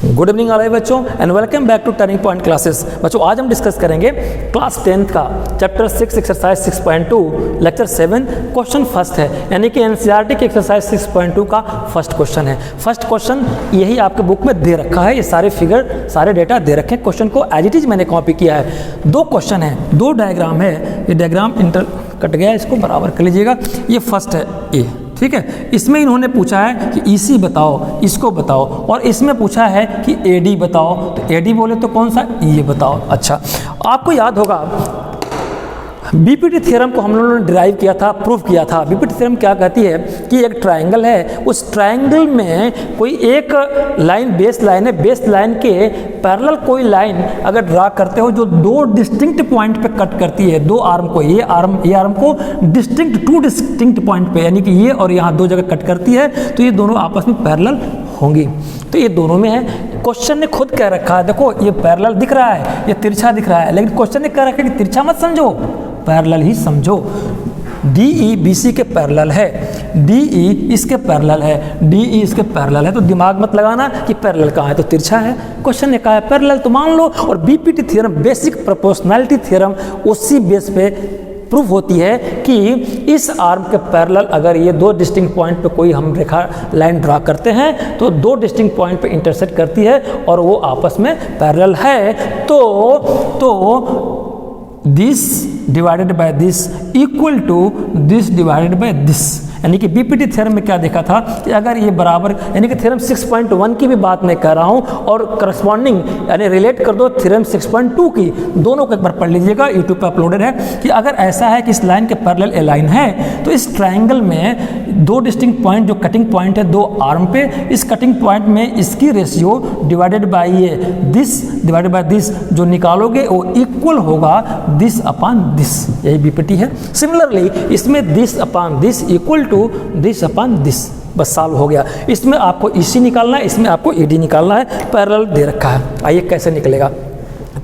Good evening all बच्चों and welcome back to turning point classes. बच्चों आज हम डिस्कस करेंगे क्लास 10th का chapter 6 exercise 6.2 lecture 7 question first है, यानी कि एनसीईआरटी के एक्सरसाइज 6.2 का फर्स्ट क्वेश्चन है। फर्स्ट क्वेश्चन यही आपके बुक में दे रखा है, ये सारे फिगर सारे डेटा दे रखे हैं। क्वेश्चन को एज इट इज मैंने कॉपी किया है। दो क्वेश्चन है, दो डायग्राम है, ये डायग्राम इंटर कट गया, इसको बराबर कर लीजिएगा। ये फर्स्ट है ए, ठीक है। इसमें इन्होंने पूछा है कि ईसी बताओ, इसको बताओ, और इसमें पूछा है कि एडी बताओ। तो एडी बोले तो कौन सा, ये बताओ। अच्छा, आपको याद होगा बीपीटी थ्योरम को हम लोगों ने डिराइव किया था, प्रूव किया था। बीपीटी थ्योरम क्या कहती है कि एक ट्रायंगल है, उस ट्रायंगल में कोई एक लाइन बेस लाइन है, बेस लाइन के पैरेलल कोई लाइन अगर ड्रा करते हो जो दो डिस्टिंक्ट पॉइंट पे कट करती है, दो आर्म को, ये आर्म को डिस्टिंक्ट टू डिस्टिंक्ट पॉइंट पे, यानी कि ये और यहाँ दो जगह कट करती है, तो ये दोनों आपस में पैरेलल होंगी। तो ये दोनों में है। क्वेश्चन ने खुद कह रखा है, देखो ये पैरेलल दिख रहा है, ये तिरछा दिख रहा है, लेकिन क्वेश्चन ने कह रखा है कि तिरछा मत समझो, पैरेलल ही समझो। DE BC के पैरेलल है, DE इसके पैरेलल है, DE इसके पैरेलल है, तो दिमाग मत लगाना कि पैरेलल कहाँ है, तो तिरछा है। क्वेश्चन ने कहा है पैरेलल, तो मान लो। और BPT theorem, basic proportionality theorem, उसी बेस पे प्रूफ होती है कि इस आर्म के पैरेलल अगर ये दो डिस्टिंक्ट पॉइंट पे कोई हम रेखा लाइन ड्रा करते हैं तो दो डिस्टिंक्ट पॉइंट पे इंटरसेक्ट करती है और वो आपस में पैरेलल है, तो this divided by this equal to this divided by this. यानी कि बीपीटी थ्योरम में क्या देखा था कि अगर ये बराबर, यानी कि थ्योरम 6.1 की भी बात मैं कह रहा हूँ और करस्पॉन्डिंग यानी रिलेट कर दो थ्योरम 6.2 की, दोनों को एक बार पढ़ लीजिएगा, यूट्यूब पर अपलोडेड है। कि अगर ऐसा है कि इस लाइन के पैरेलल ए लाइन है, तो इस ट्रायंगल में दो डिस्टिंक्ट पॉइंट जो कटिंग पॉइंट है दो आर्म पे, इस कटिंग पॉइंट में इसकी रेशियो डिवाइडेड बाय ये दिस डिवाइडेड बाय दिस जो निकालोगे वो इक्वल होगा दिस अपॉन दिस, यही बीपीटी है। सिमिलरली इसमें this upon this equal to this upon this, बस सॉल्व हो गया। इसमें आपको ईसी निकालना है, इसमें आपको एडी निकालना है, पैरेलल दे रखा है। आइए कैसे निकलेगा,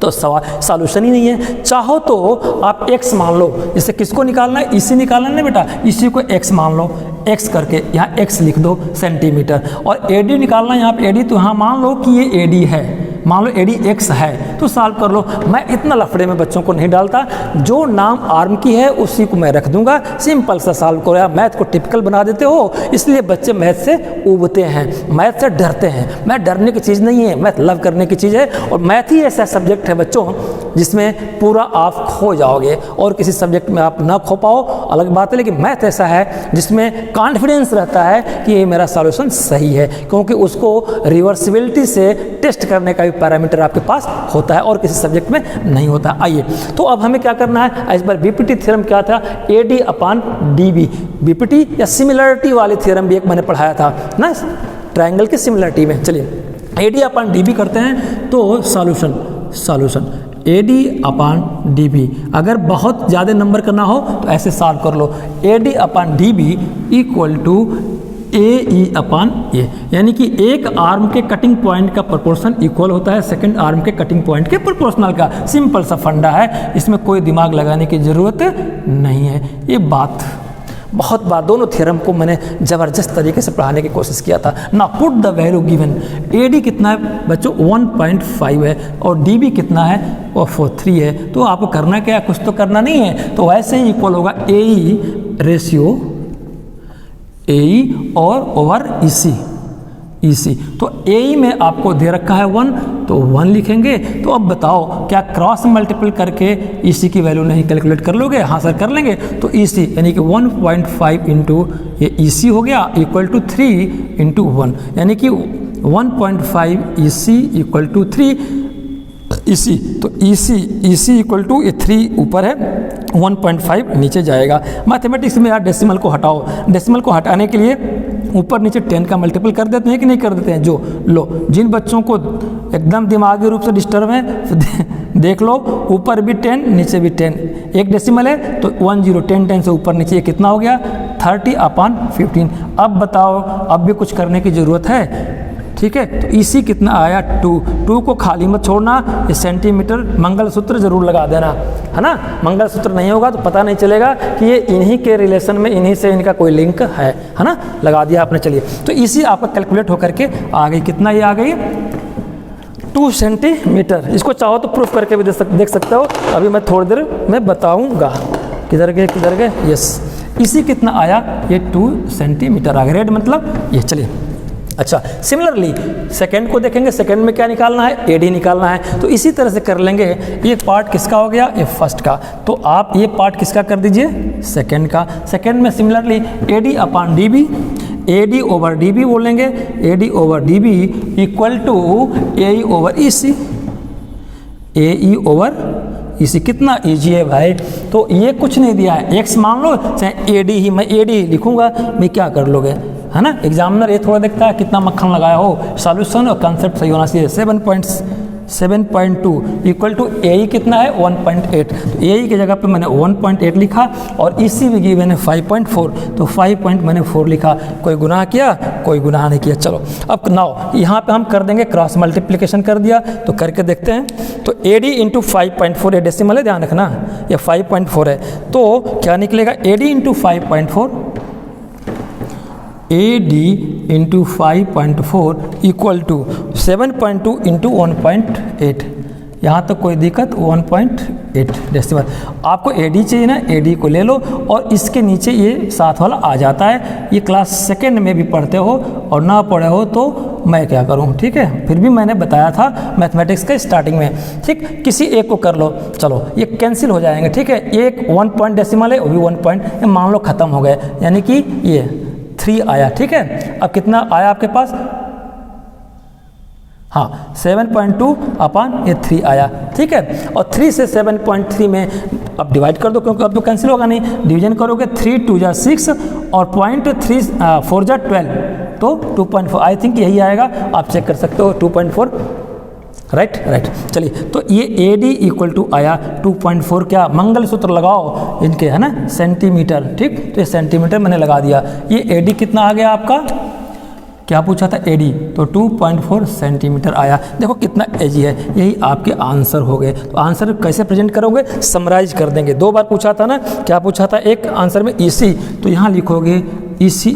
तो सवाल सॉल्यूशन ही नहीं है। चाहो तो आप x मान लो, जैसे किसको निकालना है, ईसी निकालना है बेटा, इसी को x मान लो, x करके यहाँ x लिख दो सेंटीमीटर, और एडी निकालना है यहाँ पे एडी, तो यहाँ मान लो कि ये एडी है, मान लो एडी x है, तो सॉल्व कर लो। मैं इतना लफड़े में बच्चों को नहीं डालता, जो नाम आर्म की है उसी को मैं रख दूंगा, सिंपल सा सॉल्व करो। यार मैथ को टिपिकल बना देते हो, इसलिए बच्चे मैथ से उबते हैं, मैथ से डरते हैं। मैथ डरने की चीज़ नहीं है, मैथ लव करने की चीज़ है। और मैथ ही ऐसा सब्जेक्ट है बच्चों जिसमें पूरा आप खो जाओगे, और किसी सब्जेक्ट में आप ना खो पाओ अलग बात है, लेकिन मैथ ऐसा है जिसमें कॉन्फिडेंस रहता है कि ये मेरा सॉल्यूशन सही है, क्योंकि उसको रिवर्सिबिलिटी से टेस्ट करने का पैरामीटर आपके पास होता है और किसी सब्जेक्ट में नहीं होता। आइए, तो अब हमें क्या करना है, इस बार बीपीटी थ्योरम क्या था, एडी अपॉन डीबी। बीपीटी या सिमिलरिटी वाली थ्योरम भी एक मैंने पढ़ाया था ना, ट्रायंगल की सिमिलरिटी में। चलिए एडी अपॉन डीबी करते हैं, तो सॉल्यूशन एडी अपॉन डीबी। अगर बहुत ज़्यादा नंबर करना हो तो ऐसे सॉल्व कर लो, AD upon DB equal to A upon A, यानी कि एक आर्म के कटिंग पॉइंट का प्रोपोर्शन इक्वल होता है सेकंड आर्म के कटिंग पॉइंट के प्रोपोर्शनल का। सिंपल सा फंडा है, इसमें कोई दिमाग लगाने की ज़रूरत नहीं है। ये बात बहुत बार दोनों थ्योरम को मैंने ज़बरदस्त तरीके से पढ़ाने की कोशिश किया था ना। Put the value given, AD कितना है बच्चों 1.5 है और डीबी कितना है वो 3 है, तो आपको करना क्या है, कुछ तो करना नहीं है, तो वैसे ही इक्वल होगा AE रेशियो AE और ओवर EC। तो AE में आपको दे रखा है 1, तो 1 लिखेंगे। तो अब बताओ क्या क्रॉस मल्टीपल करके EC की वैल्यू नहीं कैलकुलेट कर लोगे, हाँ सर कर लेंगे। तो EC यानी कि 1.5 इंटू ये EC हो गया इक्वल टू 3 इंटू 1, यानी कि 1.5 EC इक्वल टू 3 EC। तो EC इक्वल टू ये 3 ऊपर है, 1.5 नीचे जाएगा। मैथमेटिक्स में यार डेसिमल को हटाओ, डेसिमल को हटाने के लिए ऊपर नीचे 10 का मल्टीपल कर देते हैं कि नहीं कर देते हैं। जो लो, जिन बच्चों को एकदम दिमागी रूप से डिस्टर्ब है तो देख लो, ऊपर भी 10 नीचे भी 10, एक डेसिमल है तो 10 से ऊपर नीचे ये कितना हो गया 30 अपॉन 15। अब बताओ, अब भी कुछ करने की ज़रूरत है, ठीक है। तो इसी कितना आया 2 को खाली मत छोड़ना, ये सेंटीमीटर मंगलसूत्र जरूर लगा देना, है ना। मंगलसूत्र नहीं होगा तो पता नहीं चलेगा कि ये इन्हीं के रिलेशन में, इन्हीं से इनका कोई लिंक है ना। लगा दिया आपने। चलिए, तो इसी आपका कैलकुलेट होकर के आ गई, कितना ये आ गई 2 सेंटीमीटर। इसको चाहो तो प्रूफ करके भी देख सकते हो, अभी मैं थोड़ी देर में बताऊंगा। किधर गए, यस, इसी कितना आया, ये 2 सेंटीमीटर आ गया। रेड मतलब ये। चलिए अच्छा, सिमिलरली सेकंड को देखेंगे, सेकंड में क्या निकालना है, एडी निकालना है। तो इसी तरह से कर लेंगे। ये पार्ट किसका हो गया, ये फर्स्ट का, तो आप ये पार्ट किसका कर दीजिए, सेकंड का। सेकंड में similarly AD upon DB, AD over DB बोलेंगे, AD over DB equal to AE over EC, AE over EC. कितना ईजी है भाई। तो ये कुछ नहीं दिया है, एक्स मान लो, चाहे एडी ही, मैं एडी लिखूंगा, मैं क्या कर लोगे, है ना। एग्जामिनर ये थोड़ा देखता है कितना मक्खन लगाया हो, सॉल्यूशन और कंसेप्ट सही होना चाहिए। 7.2 इक्वल टू ए कितना है 1.8, तो ए की जगह पे मैंने 1.8 लिखा और इसी में मैंने 5.4, तो 5.4 लिखा। कोई गुनाह किया, कोई गुनाह नहीं किया। चलो अब नाउ यहाँ पे हम कर देंगे क्रॉस मल्टीप्लिकेशन कर दिया, तो करके देखते हैं। तो ए डी इंटू 5.4, ये डेसिमल है ध्यान रखना, ये 5.4 है, तो क्या निकलेगा, A D into 5.4, A D into 5.4 equal to 7.2 into 1.8। यहाँ तक कोई दिक्कत, 1.8 डेसिमल। आपको ए डी चाहिए ना, ए डी को ले लो और इसके नीचे ये साथ वाला आ जाता है। ये क्लास सेकेंड में भी पढ़ते हो और ना पढ़े हो तो मैं क्या करूँ, ठीक है। फिर भी मैंने बताया था मैथमेटिक्स के स्टार्टिंग में, ठीक। किसी एक को कर लो, चलो ये कैंसिल हो जाएंगे, ठीक है। एक 1 पॉइंट डेसिमल है, वो भी 1 पॉइंट, मान लो ख़त्म हो गए, यानी कि ये 3 आया, ठीक है। अब कितना आया आपके पास, हाँ 7.2 अपॉन ये 3 आया, ठीक है। और 3 से 7.3 में अब डिवाइड कर दो, क्योंकि अब तो कैंसिल होगा नहीं, डिवीजन करोगे 3 2 जा 6 और 0.3 4 जा 12, तो 2.4 आई थिंक यही आएगा, आप चेक कर सकते हो 2.4, राइट। चलिए, तो ये ए डी इक्वल टू आया 2.4, क्या मंगलसूत्र लगाओ इनके, है ना, सेंटीमीटर, ठीक। तो ये सेंटीमीटर मैंने लगा दिया। ये ए डी कितना आ गया आपका, क्या पूछा था, ए डी, तो 2.4 सेंटीमीटर आया। देखो कितना इजी है, यही आपके आंसर हो गए। तो आंसर कैसे प्रेजेंट करोगे, समराइज कर देंगे। 2 बार पूछा था ना, क्या पूछा था, एक आंसर में ईसी, तो यहाँ लिखोगे EC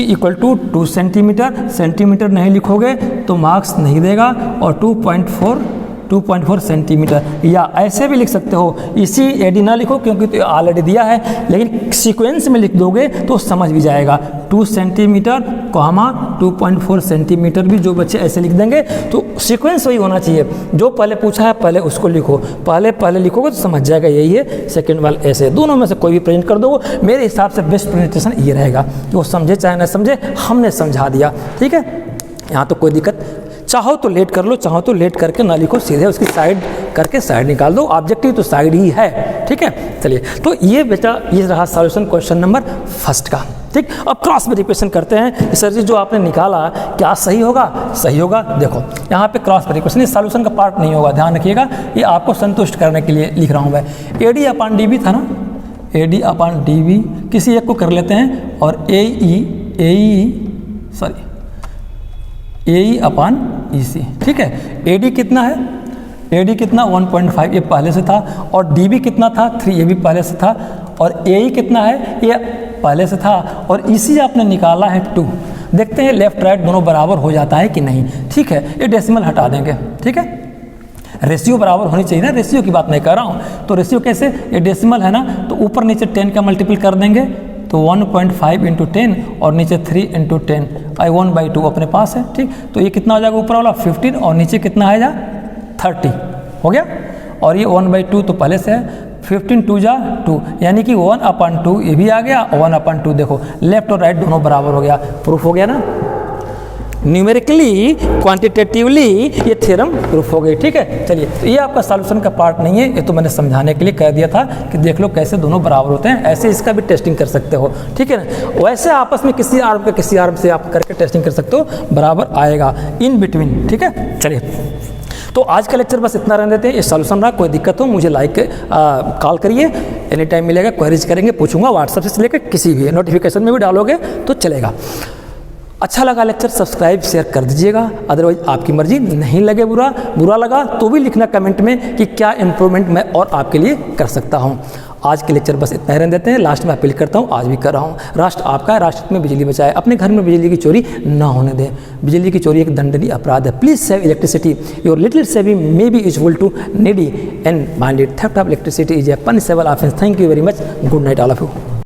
equal to 2 centimetre, centimetre नहीं लिखोगे तो मार्क्स नहीं देगा, और 2.4 सेंटीमीटर, या ऐसे भी लिख सकते हो, इसी एडी ना लिखो क्योंकि तो ऑलरेडी दिया है, लेकिन सीक्वेंस में लिख दोगे तो समझ भी जाएगा। 2 सेंटीमीटर कॉमा 2.4 सेंटीमीटर भी जो बच्चे ऐसे लिख देंगे, तो सीक्वेंस वही होना चाहिए, जो पहले पूछा है पहले उसको लिखो, पहले लिखोगे तो समझ जाएगा यही है, सेकेंड वाला ऐसे, दोनों में से कोई भी प्रेजेंट कर दोगे। मेरे हिसाब से बेस्ट प्रेजेंटेशन ये रहेगा, वो समझे चाहे ना समझे, हमने समझा दिया, ठीक है। यहाँ तो कोई दिक्कत, चाहो तो लेट कर लो, चाहो तो लेट करके ना लिखो, सीधे उसकी साइड करके साइड निकाल दो, ऑब्जेक्टिव तो साइड ही है, ठीक है। चलिए, तो ये बेटा ये रहा सॉल्यूशन क्वेश्चन नंबर फर्स्ट का, ठीक। अब क्रॉस वेरिफिकेशन करते हैं, सर जी जो आपने निकाला क्या सही होगा, सही होगा। देखो यहाँ पे क्रॉस वेरिफिकेशन, ये सॉल्यूशन का पार्ट नहीं होगा, ध्यान रखिएगा, ये आपको संतुष्ट करने के लिए लिख रहा हूँ मैं। A D upon D B था ना, A D upon D B, किसी एक को कर लेते हैं, और ए अपॉन ई सी, ठीक है। ए डी कितना है, ए डी कितना 1.5, ये पहले से था, और डी बी कितना था 3, ये भी पहले से था, और ए ई कितना है, ये पहले से था, और ई सी आपने निकाला है 2। देखते हैं लेफ्ट राइट दोनों बराबर हो जाता है कि नहीं, ठीक है। ये डेसिमल हटा देंगे, ठीक है। रेशियो बराबर होनी चाहिए ना, रेशियो की बात नहीं कर रहा हूँ, तो रेशियो कैसे, ये डेसिमल है ना, तो ऊपर नीचे 10 का मल्टीपल कर देंगे, तो 1.5 इंटू 10 और नीचे 3 इंटू 10, आई 1/2 अपने पास है, ठीक। तो ये कितना हो जाएगा, ऊपर वाला 15 और नीचे कितना आएगा 30, हो गया। और ये 1/2 तो पहले से है, 15 2 जा 2, यानी कि 1/2 ये भी आ गया, 1/2 देखो लेफ्ट और राइट दोनों बराबर हो गया, प्रूफ हो गया ना। न्यूमेरिकली क्वांटिटेटिवली ये थ्योरम प्रूफ हो गई, ठीक है। चलिए, तो ये आपका सॉल्यूशन का पार्ट नहीं है, ये तो मैंने समझाने के लिए कह दिया था कि देख लो कैसे दोनों बराबर होते हैं, ऐसे इसका भी टेस्टिंग कर सकते हो, ठीक है ना। वैसे आपस में किसी आर्म पे किसी आर्म से आप करके टेस्टिंग कर सकते हो, बराबर आएगा इन बिटवीन, ठीक है। चलिए, तो आज का लेक्चर बस इतना रहने देते हैं, ये सॉल्यूशन रहा। कोई दिक्कत हो मुझे कॉल करिए, एनी टाइम मिलेगा, क्वेरीज करेंगे, पूछूंगा, व्हाट्सएप से लेकर किसी भी नोटिफिकेशन में भी डालोगे तो चलेगा। अच्छा लगा लेक्चर, सब्सक्राइब शेयर कर दीजिएगा, अदरवाइज आपकी मर्जी, नहीं लगे बुरा लगा तो भी लिखना कमेंट में कि क्या इम्प्रूवमेंट मैं और आपके लिए कर सकता हूँ। आज के लेक्चर बस इतना ही रहने देते हैं। लास्ट में अपील करता हूँ, आज भी कर रहा हूँ, राष्ट्र आपका है, राष्ट्र में बिजली बचाए, अपने घर में बिजली की चोरी ना होने दें। बिजली की चोरी एक दंडनीय अपराध है। Please save electricity, your little saving may be useful to needy and minded. Theft of electricity is a punishable offence. Thank you very much. Good night all of you.